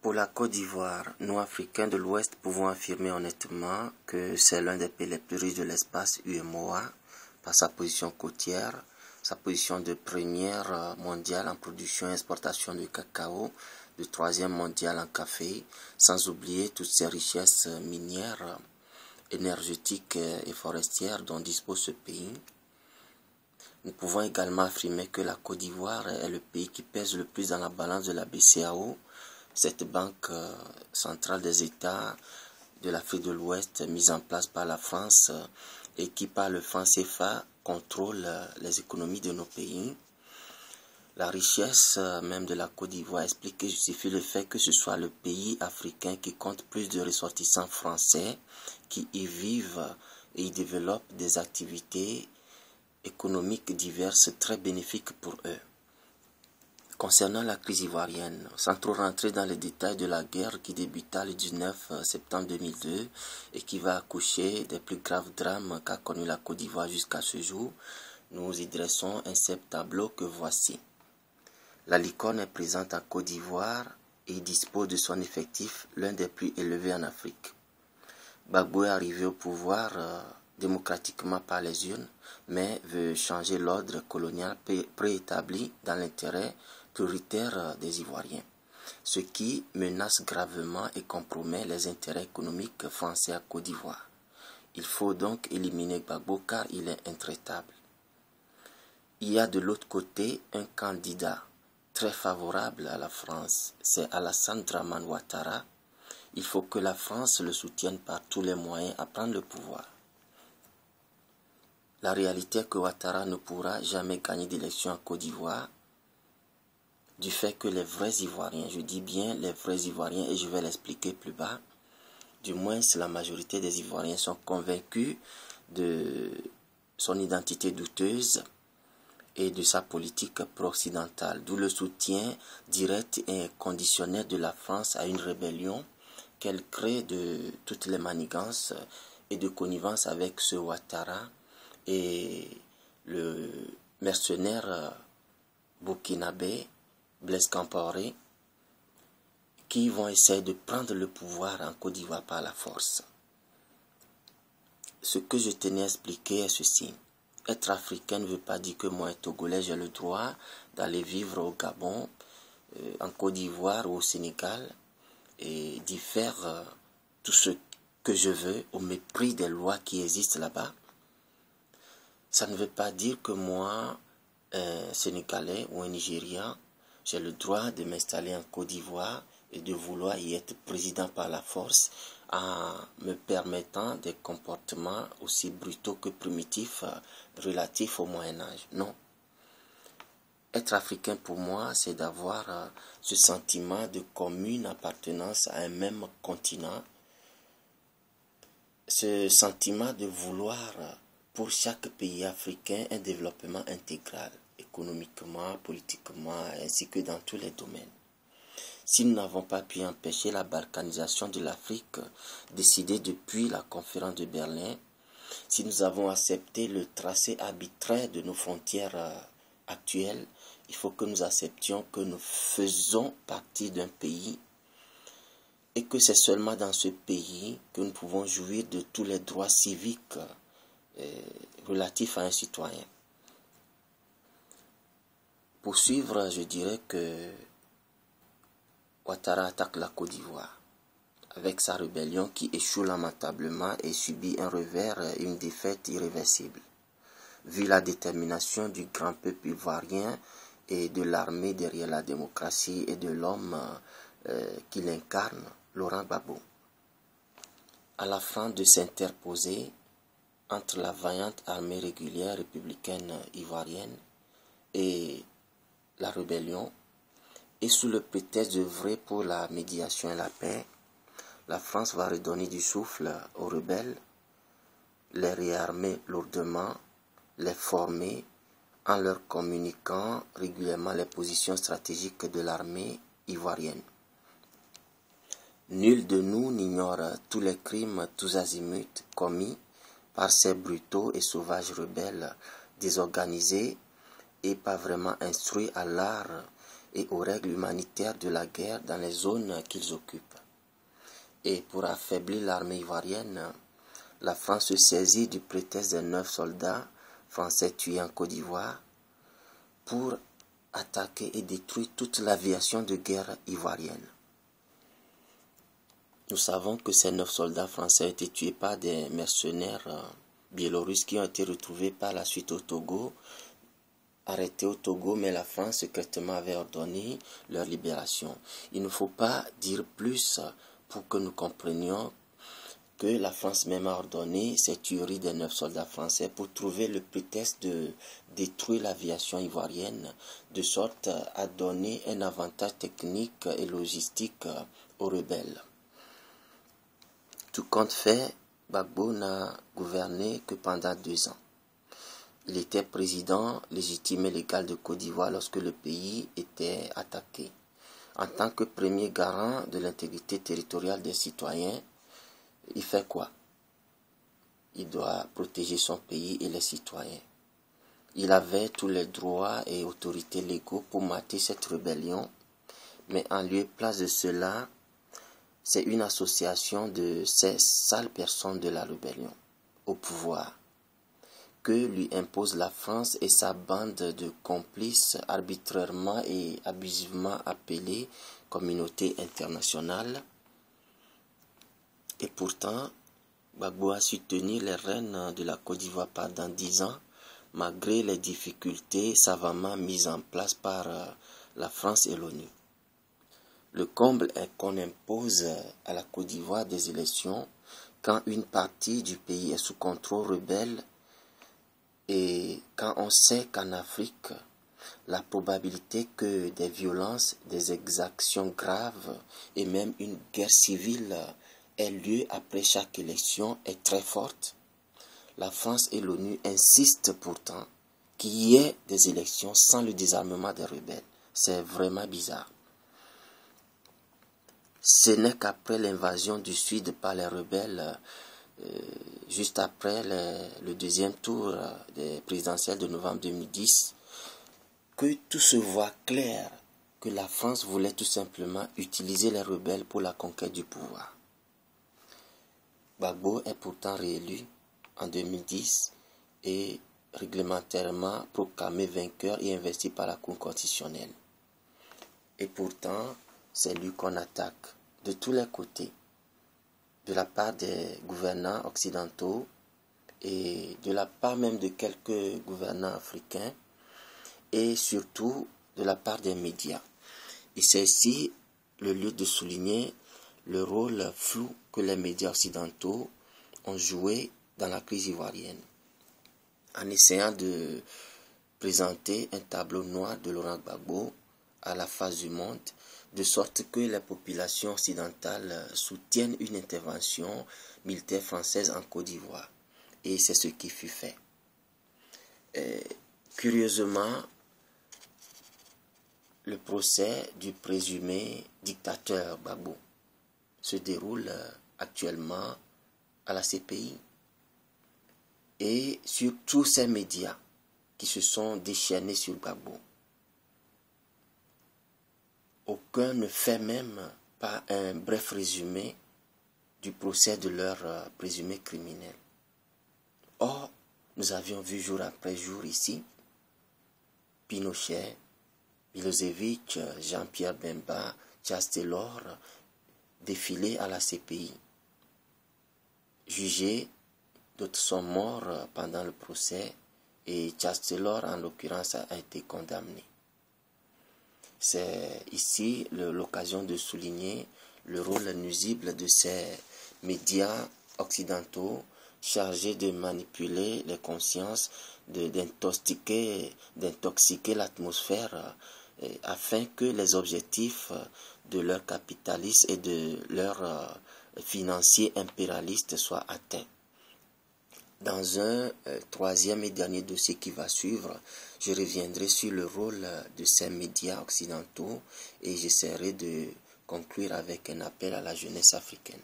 Pour la Côte d'Ivoire, nous Africains de l'Ouest pouvons affirmer honnêtement que c'est l'un des pays les plus riches de l'espace UEMOA par sa position côtière, sa position de première mondiale en production et exportation de cacao, de troisième mondiale en café, sans oublier toutes ces richesses minières, énergétiques et forestières dont dispose ce pays. Nous pouvons également affirmer que la Côte d'Ivoire est le pays qui pèse le plus dans la balance de la BCEAO, cette banque centrale des États de l'Afrique de l'Ouest mise en place par la France et qui par le franc CFA contrôle les économies de nos pays. La richesse même de la Côte d'Ivoire explique et justifie le fait que ce soit le pays africain qui compte plus de ressortissants français qui y vivent et y développent des activités économiques diverses très bénéfiques pour eux. Concernant la crise ivoirienne, sans trop rentrer dans les détails de la guerre qui débuta le 19 septembre 2002 et qui va accoucher des plus graves drames qu'a connu la Côte d'Ivoire jusqu'à ce jour, nous y dressons un simple tableau que voici. La licorne est présente en Côte d'Ivoire et dispose de son effectif l'un des plus élevés en Afrique. Gbagbo est arrivé au pouvoir démocratiquement par les urnes, mais veut changer l'ordre colonial préétabli dans l'intérêt prioritaire des Ivoiriens, ce qui menace gravement et compromet les intérêts économiques français à Côte d'Ivoire. Il faut donc éliminer Gbagbo car il est intraitable. Il y a de l'autre côté un candidat très favorable à la France, c'est Alassane Dramane Ouattara. Il faut que la France le soutienne par tous les moyens à prendre le pouvoir. La réalité est que Ouattara ne pourra jamais gagner d'élection en Côte d'Ivoire du fait que les vrais Ivoiriens, je dis bien les vrais Ivoiriens et je vais l'expliquer plus bas, du moins la majorité des Ivoiriens sont convaincus de son identité douteuse et de sa politique pro-occidentale, d'où le soutien direct et conditionnel de la France à une rébellion qu'elle crée de toutes les manigances et de connivence avec ce Ouattara et le mercenaire burkinabé Blaise Compaoré qui vont essayer de prendre le pouvoir en Côte d'Ivoire par la force. Ce que je tenais à expliquer est ceci. Être africain ne veut pas dire que moi, Togolais, j'ai le droit d'aller vivre au Gabon, en Côte d'Ivoire ou au Sénégal et d'y faire tout ce que je veux au mépris des lois qui existent là-bas. Ça ne veut pas dire que moi, un Sénégalais ou un Nigérian, j'ai le droit de m'installer en Côte d'Ivoire et de vouloir y être président par la force en me permettant des comportements aussi brutaux que primitifs relatifs au Moyen-Âge. Non. Être africain pour moi, c'est d'avoir ce sentiment de commune appartenance à un même continent, ce sentiment de vouloir pour chaque pays africain un développement intégral, économiquement, politiquement, ainsi que dans tous les domaines. Si nous n'avons pas pu empêcher la balkanisation de l'Afrique, décidée depuis la conférence de Berlin, si nous avons accepté le tracé arbitraire de nos frontières actuelles, il faut que nous acceptions que nous faisons partie d'un pays et que c'est seulement dans ce pays que nous pouvons jouir de tous les droits civiques relatifs à un citoyen. Pour suivre, je dirais que Ouattara attaque la Côte d'Ivoire avec sa rébellion qui échoue lamentablement et subit un revers et une défaite irréversible. Vu la détermination du grand peuple ivoirien et de l'armée derrière la démocratie et de l'homme qu'il incarne, Laurent Gbagbo. À la fin de s'interposer entre la vaillante armée régulière républicaine ivoirienne et la rébellion, et sous le prétexte d'œuvrer pour la médiation et la paix, la France va redonner du souffle aux rebelles, les réarmer lourdement, les former en leur communiquant régulièrement les positions stratégiques de l'armée ivoirienne. Nul de nous n'ignore tous les crimes tous azimuts commis par ces brutaux et sauvages rebelles désorganisés et pas vraiment instruits à l'art et aux règles humanitaires de la guerre dans les zones qu'ils occupent. Et pour affaiblir l'armée ivoirienne, la France se saisit du prétexte des 9 soldats français tués en Côte d'Ivoire pour attaquer et détruire toute l'aviation de guerre ivoirienne. Nous savons que ces 9 soldats français ont été tués par des mercenaires biélorusses qui ont été retrouvés par la suite au Togo, arrêtés au Togo, mais la France secrètement avait ordonné leur libération. Il ne faut pas dire plus pour que nous comprenions que la France même a ordonné cette tuerie des 9 soldats français pour trouver le prétexte de détruire l'aviation ivoirienne, de sorte à donner un avantage technique et logistique aux rebelles. Tout compte fait, Gbagbo n'a gouverné que pendant 2 ans. Il était président légitime et légal de Côte d'Ivoire lorsque le pays était attaqué. En tant que premier garant de l'intégrité territoriale des citoyens, il fait quoi? Il doit protéger son pays et les citoyens. Il avait tous les droits et autorités légaux pour mater cette rébellion, mais en lieu et place de cela, c'est une association de ces sales personnes de la rébellion au pouvoir que lui impose la France et sa bande de complices arbitrairement et abusivement appelée communauté internationale. Et pourtant, Gbagbo a su tenir les rênes de la Côte d'Ivoire pendant 10 ans, malgré les difficultés savamment mises en place par la France et l'ONU. Le comble est qu'on impose à la Côte d'Ivoire des élections quand une partie du pays est sous contrôle rebelle et quand on sait qu'en Afrique, la probabilité que des violences, des exactions graves et même une guerre civile ait lieu après chaque élection est très forte. La France et l'ONU insistent pourtant qu'il y ait des élections sans le désarmement des rebelles. C'est vraiment bizarre. Ce n'est qu'après l'invasion du Sud par les rebelles, juste après le deuxième tour des présidentielles de novembre 2010, que tout se voit clair, que la France voulait tout simplement utiliser les rebelles pour la conquête du pouvoir. Gbagbo est pourtant réélu en 2010 et réglementairement proclamé vainqueur et investi par la Cour constitutionnelle. Et pourtant, c'est lui qu'on attaque de tous les côtés, de la part des gouvernants occidentaux et de la part même de quelques gouvernants africains et surtout de la part des médias. Et c'est ici le lieu de souligner le rôle flou que les médias occidentaux ont joué dans la crise ivoirienne, en essayant de présenter un tableau noir de Laurent Gbagbo à la face du monde, de sorte que les populations occidentales soutiennent une intervention militaire française en Côte d'Ivoire. Et c'est ce qui fut fait. Curieusement, le procès du présumé dictateur Gbagbo se déroule actuellement à la CPI. Et sur tous ces médias qui se sont déchaînés sur Gbagbo, aucun ne fait même pas un bref résumé du procès de leur présumé criminel. Or, nous avions vu jour après jour ici Pinochet, Milosevic, Jean-Pierre Bemba, Charles Taylor défiler à la CPI. Jugés, d'autres sont morts pendant le procès et Charles Taylor, en l'occurrence, a été condamné. C'est ici l'occasion de souligner le rôle nuisible de ces médias occidentaux chargés de manipuler les consciences, d'intoxiquer l'atmosphère afin que les objectifs de leurs capitalistes et de leurs financiers impérialistes soient atteints. Dans un troisième et dernier dossier qui va suivre, je reviendrai sur le rôle de ces médias occidentaux et j'essaierai de conclure avec un appel à la jeunesse africaine.